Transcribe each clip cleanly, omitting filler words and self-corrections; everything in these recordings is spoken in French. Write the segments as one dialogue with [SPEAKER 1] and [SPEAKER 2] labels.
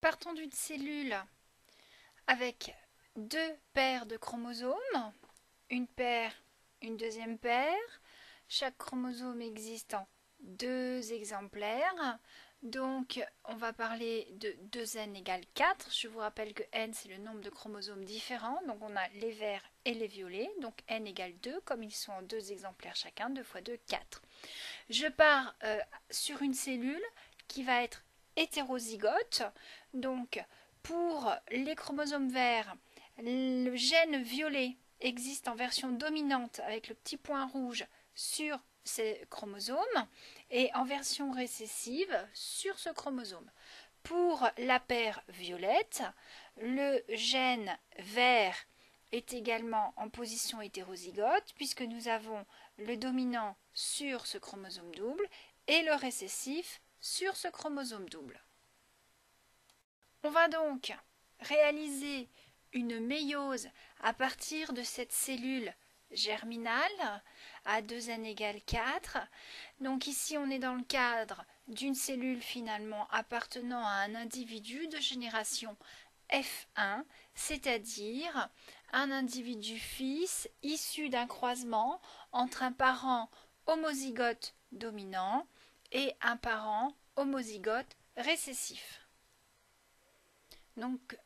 [SPEAKER 1] Partons d'une cellule avec deux paires de chromosomes, une paire, une deuxième paire. Chaque chromosome existe en deux exemplaires. Donc, on va parler de 2n égale 4. Je vous rappelle que n, c'est le nombre de chromosomes différents. Donc, on a les verts et les violets. Donc, n égale 2, comme ils sont en deux exemplaires chacun. 2 fois 2, 4. Je pars sur une cellule qui va être hétérozygote. Donc, pour les chromosomes verts, le gène violet existe en version dominante avec le petit point rouge sur ces chromosomes et en version récessive sur ce chromosome. Pour la paire violette, le gène vert est également en position hétérozygote puisque nous avons le dominant sur ce chromosome double et le récessif sur ce chromosome double. On va donc réaliser une méiose à partir de cette cellule germinale à 2n égale 4. Donc ici on est dans le cadre d'une cellule finalement appartenant à un individu de génération F1, c'est-à-dire un individu fils issu d'un croisement entre un parent homozygote dominant et un parent homozygote récessif. Donc,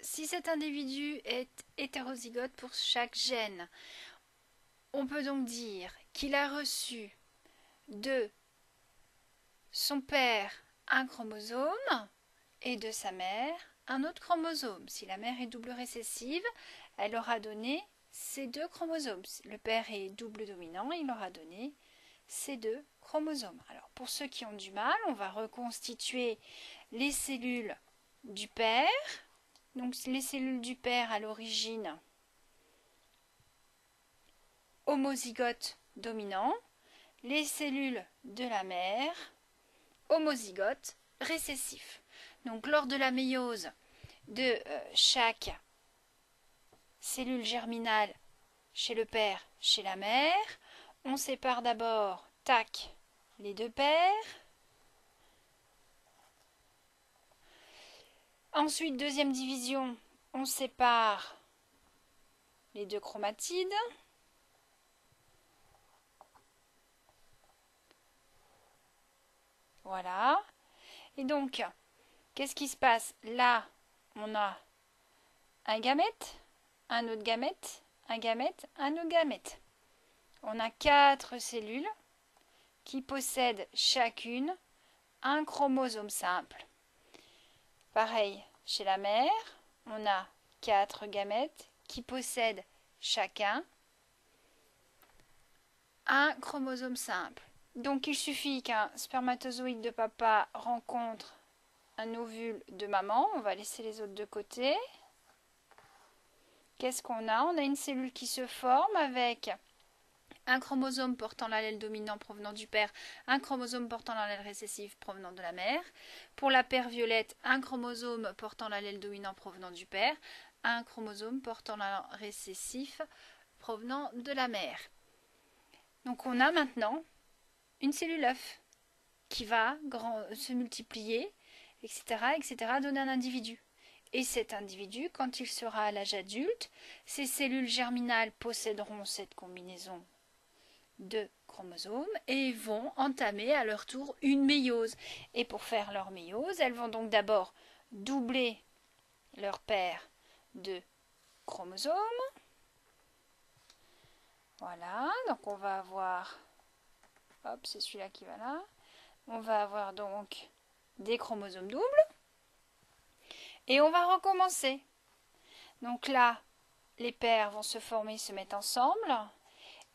[SPEAKER 1] si cet individu est hétérozygote pour chaque gène, on peut donc dire qu'il a reçu de son père un chromosome et de sa mère un autre chromosome. Si la mère est double récessive, elle aura donné ces deux chromosomes. Si le père est double dominant, il aura donné ces deux chromosomes. Alors, pour ceux qui ont du mal, on va reconstituer les cellules du père. Donc les cellules du père à l'origine homozygote dominant, les cellules de la mère homozygote récessif. Donc lors de la méiose de chaque cellule germinale chez le père, chez la mère, on sépare d'abord, tac, les deux pères. Ensuite, deuxième division, on sépare les deux chromatides. Voilà. Et donc, qu'est-ce qui se passe? Là, on a un gamète, un autre gamète, un gamète, un autre gamète. On a 4 cellules qui possèdent chacune un chromosome simple. Pareil, chez la mère, on a 4 gamètes qui possèdent chacun un chromosome simple. Donc il suffit qu'un spermatozoïde de papa rencontre un ovule de maman. On va laisser les autres de côté. Qu'est-ce qu'on a? On a une cellule qui se forme avec un chromosome portant l'allèle dominant provenant du père, un chromosome portant l'allèle récessif provenant de la mère. Pour la paire violette, un chromosome portant l'allèle dominant provenant du père, un chromosome portant l'allèle récessif provenant de la mère. Donc on a maintenant une cellule œuf qui va se multiplier, etc., donner un individu. Et cet individu, quand il sera à l'âge adulte, ces cellules germinales posséderont cette combinaison de chromosomes et vont entamer à leur tour une méiose. Et pour faire leur méiose, elles vont donc d'abord doubler leur paire de chromosomes. Voilà, donc on va avoir, hop, c'est celui-là qui va là. On va avoir donc des chromosomes doubles. Et on va recommencer. Donc là, les paires vont se former, se mettre ensemble.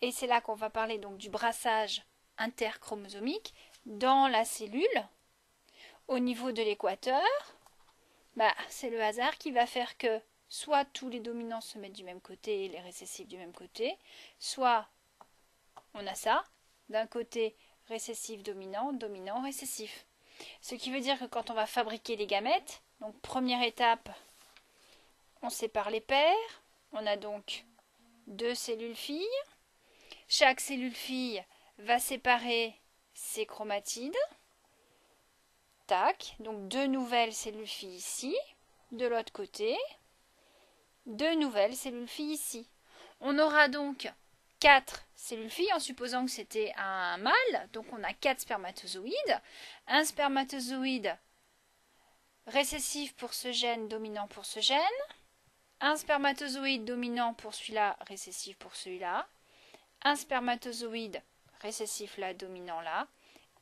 [SPEAKER 1] Et c'est là qu'on va parler donc du brassage interchromosomique dans la cellule. Au niveau de l'équateur, c'est le hasard qui va faire que soit tous les dominants se mettent du même côté et les récessifs du même côté, soit on a ça, d'un côté récessif dominant, dominant récessif. Ce qui veut dire que quand on va fabriquer les gamètes, donc première étape, on sépare les paires, on a donc 2 cellules filles. Chaque cellule fille va séparer ses chromatides. Tac, donc 2 nouvelles cellules filles ici. De l'autre côté, 2 nouvelles cellules filles ici. On aura donc 4 cellules filles en supposant que c'était un mâle. Donc on a 4 spermatozoïdes. Un spermatozoïde récessif pour ce gène, dominant pour ce gène. Un spermatozoïde dominant pour celui-là, récessif pour celui-là. Un spermatozoïde récessif là, dominant là.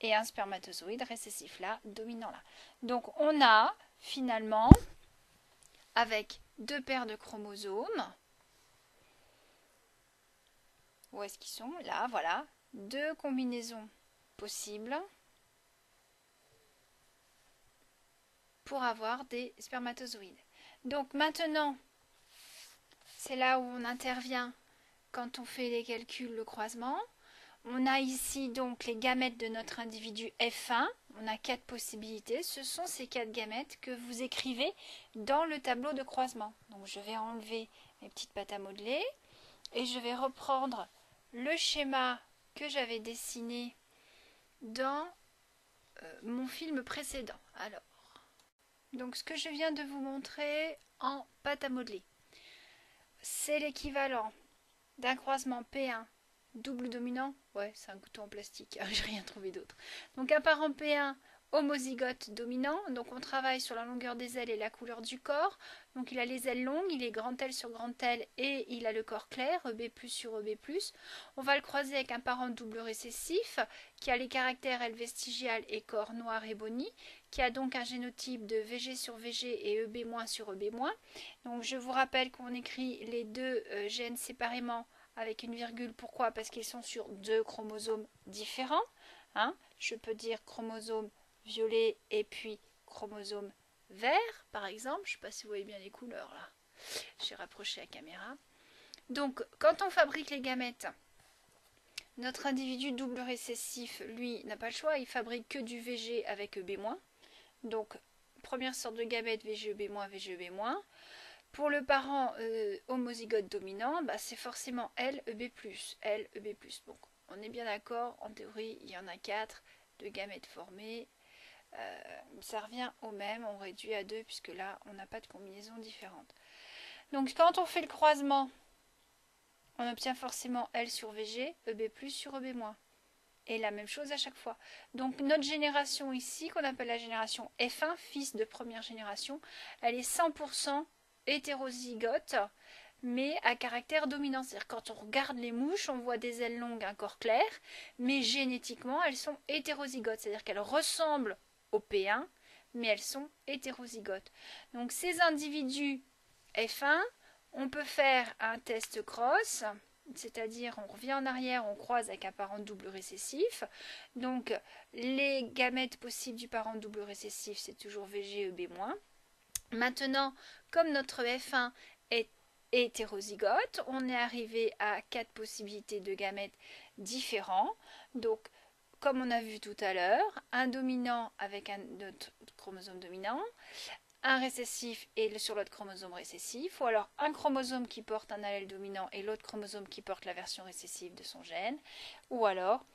[SPEAKER 1] Et un spermatozoïde récessif là, dominant là. Donc on a finalement, avec 2 paires de chromosomes, où est-ce qu'ils sont? Là, voilà, 2 combinaisons possibles pour avoir des spermatozoïdes. Donc maintenant, c'est là où on intervient quand on fait les calculs, le croisement. On a ici donc les gamètes de notre individu F1. On a 4 possibilités. Ce sont ces 4 gamètes que vous écrivez dans le tableau de croisement. Donc je vais enlever mes petites pattes à modeler et je vais reprendre le schéma que j'avais dessiné dans mon film précédent. Alors, donc ce que je viens de vous montrer en pâte à modeler, c'est l'équivalent d'un croisement P1 double dominant. Ouais, c'est un couteau en plastique, j'ai rien trouvé d'autre. Donc un parent P1 homozygote dominant, donc on travaille sur la longueur des ailes et la couleur du corps. Donc il a les ailes longues, il est grand L sur grand L et il a le corps clair, EB+ sur EB+. On va le croiser avec un parent double récessif qui a les caractères L vestigial et corps noir et boni, qui a donc un génotype de VG sur VG et EB- sur EB-. Donc je vous rappelle qu'on écrit les deux gènes séparément avec une virgule. Pourquoi? Parce qu'ils sont sur 2 chromosomes différents. Hein, je peux dire chromosome violet et puis chromosome vert, par exemple. Je ne sais pas si vous voyez bien les couleurs là. J'ai rapproché la caméra. Donc, quand on fabrique les gamètes, notre individu double récessif, lui, n'a pas le choix. Il fabrique que du VG avec EB-. Donc, première sorte de gamète, VG, EB-, VG, EB-. Pour le parent homozygote dominant, bah, c'est forcément L, EB+, L, EB+. Donc, on est bien d'accord, en théorie, il y en a 4 de gamètes formés. Ça revient au même, on réduit à 2 puisque là, on n'a pas de combinaison différente. Donc, quand on fait le croisement, on obtient forcément L sur VG, EB+, sur EB-. Et la même chose à chaque fois. Donc, notre génération ici, qu'on appelle la génération F1, fils de première génération, elle est 100% hétérozygote, mais à caractère dominant. C'est-à-dire quand on regarde les mouches, on voit des ailes longues, un corps clair, mais génétiquement, elles sont hétérozygotes. C'est-à-dire qu'elles ressemblent au P1, mais elles sont hétérozygotes. Donc ces individus F1, on peut faire un test cross, c'est-à-dire on revient en arrière, on croise avec un parent double récessif. Donc les gamètes possibles du parent double récessif, c'est toujours VG, EB-. Maintenant, comme notre F1 est hétérozygote, on est arrivé à 4 possibilités de gamètes différents. Donc, comme on a vu tout à l'heure, un dominant avec un autre chromosome dominant, un récessif et sur l'autre chromosome récessif, ou alors un chromosome qui porte un allèle dominant et l'autre chromosome qui porte la version récessive de son gène, ou alors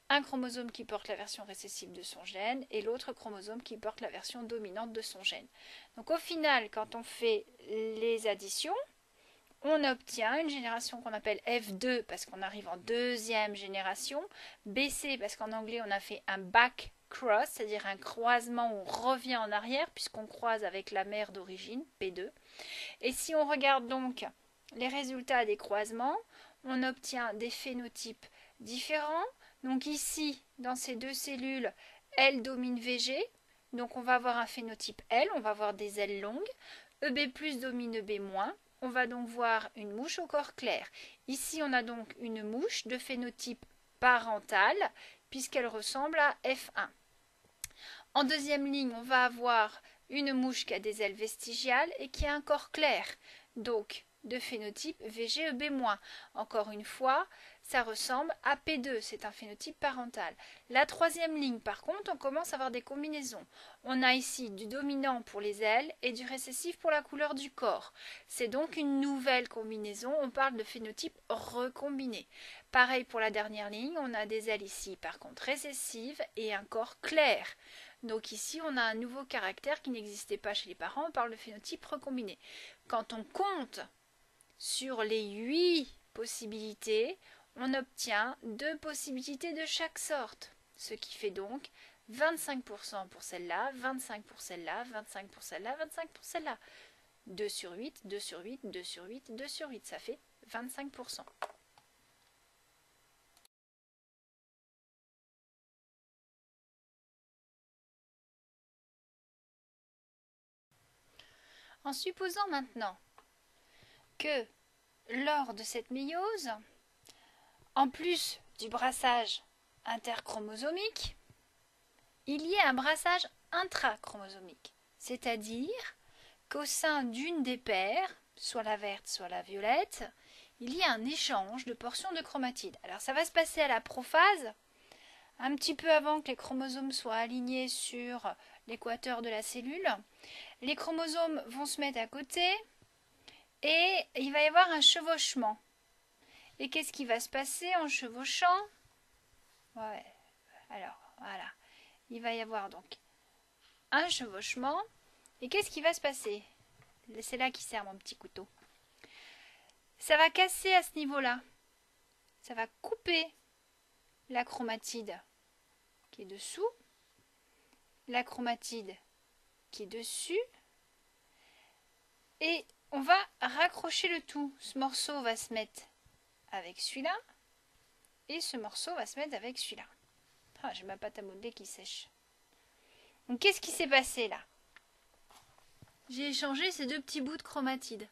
[SPEAKER 1] un chromosome qui porte la version récessive de son gène et l'autre chromosome qui porte la version dominante de son gène. Donc au final, quand on fait les additions, on obtient une génération qu'on appelle F2 parce qu'on arrive en deuxième génération, BC parce qu'en anglais on a fait un back cross, c'est-à-dire un croisement où on revient en arrière puisqu'on croise avec la mère d'origine, P2. Et si on regarde donc les résultats des croisements, on obtient des phénotypes différents. Donc ici, dans ces 2 cellules, L domine VG, donc on va avoir un phénotype L, on va avoir des ailes longues, EB+ domine EB-, on va donc voir une mouche au corps clair. Ici, on a donc une mouche de phénotype parental, puisqu'elle ressemble à F1. En deuxième ligne, on va avoir une mouche qui a des ailes vestigiales et qui a un corps clair, donc de phénotype VG, EB-. Encore une fois, ça ressemble à P2, c'est un phénotype parental. La troisième ligne, par contre, on commence à avoir des combinaisons. On a ici du dominant pour les ailes et du récessif pour la couleur du corps. C'est donc une nouvelle combinaison, on parle de phénotype recombiné. Pareil pour la dernière ligne, on a des ailes ici, par contre, récessives et un corps clair. Donc ici, on a un nouveau caractère qui n'existait pas chez les parents, on parle de phénotype recombiné. Quand on compte sur les 8 possibilités, on obtient 2 possibilités de chaque sorte, ce qui fait donc 25% pour celle-là, 25 pour celle-là, 25 pour celle-là, 25 pour celle-là. 2 sur 8, 2 sur 8, 2 sur 8, 2 sur 8, ça fait 25%. En supposant maintenant que lors de cette méiose, en plus du brassage interchromosomique, il y ait un brassage intrachromosomique, c'est-à-dire qu'au sein d'une des paires, soit la verte, soit la violette, il y a un échange de portions de chromatides. Alors ça va se passer à la prophase, un petit peu avant que les chromosomes soient alignés sur l'équateur de la cellule. Les chromosomes vont se mettre à côté et il va y avoir un chevauchement. Et qu'est-ce qui va se passer en chevauchant? Ouais, alors voilà. Il va y avoir donc un chevauchement. Et qu'est-ce qui va se passer? C'est là qui sert mon petit couteau. Ça va casser à ce niveau-là. Ça va couper la chromatide qui est dessous, la chromatide qui est dessus, et on va raccrocher le tout. Ce morceau va se mettre avec celui-là, et ce morceau va se mettre avec celui-là. Ah, j'ai ma pâte à modeler qui sèche. Donc qu'est-ce qui s'est passé là? J'ai échangé ces 2 petits bouts de chromatide.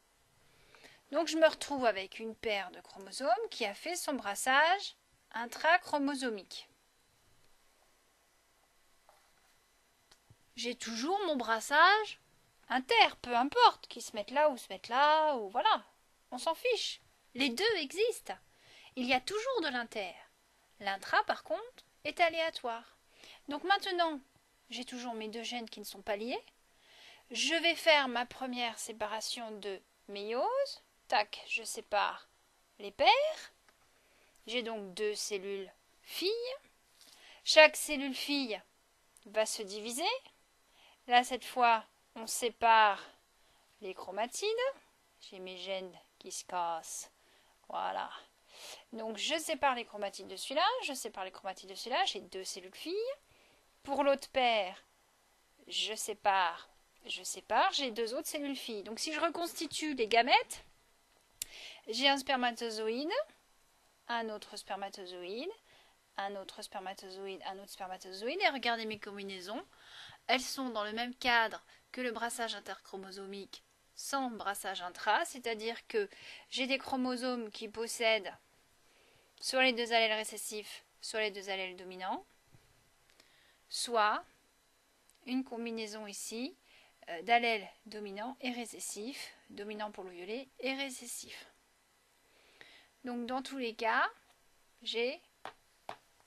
[SPEAKER 1] Donc je me retrouve avec une paire de chromosomes qui a fait son brassage intrachromosomique. J'ai toujours mon brassage inter, peu importe, qu'ils se mettent là ou se mettent là, ou voilà, on s'en fiche. Les deux existent. Il y a toujours de l'inter. L'intra, par contre, est aléatoire. Donc maintenant, j'ai toujours mes 2 gènes qui ne sont pas liés. Je vais faire ma première séparation de méiose. Tac, je sépare les paires. J'ai donc 2 cellules filles. Chaque cellule fille va se diviser. Là, cette fois, on sépare les chromatides. J'ai mes gènes qui se cassent. Voilà. Donc, je sépare les chromatides de celui-là. Je sépare les chromatides de celui-là. J'ai 2 cellules filles. Pour l'autre paire, je sépare. J'ai 2 autres cellules filles. Donc, si je reconstitue les gamètes, j'ai un spermatozoïde, un autre spermatozoïde, un autre spermatozoïde, un autre spermatozoïde. Et regardez mes combinaisons. Elles sont dans le même cadre que le brassage interchromosomique sans brassage intra, c'est-à-dire que j'ai des chromosomes qui possèdent soit les 2 allèles récessifs, soit les 2 allèles dominants, soit une combinaison ici d'allèles dominants et récessifs, dominant pour le violet et récessif. Donc dans tous les cas, j'ai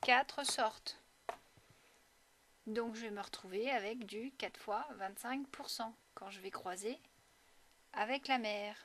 [SPEAKER 1] 4 sortes. Donc je vais me retrouver avec du 4 fois 25% quand je vais croiser avec la mère.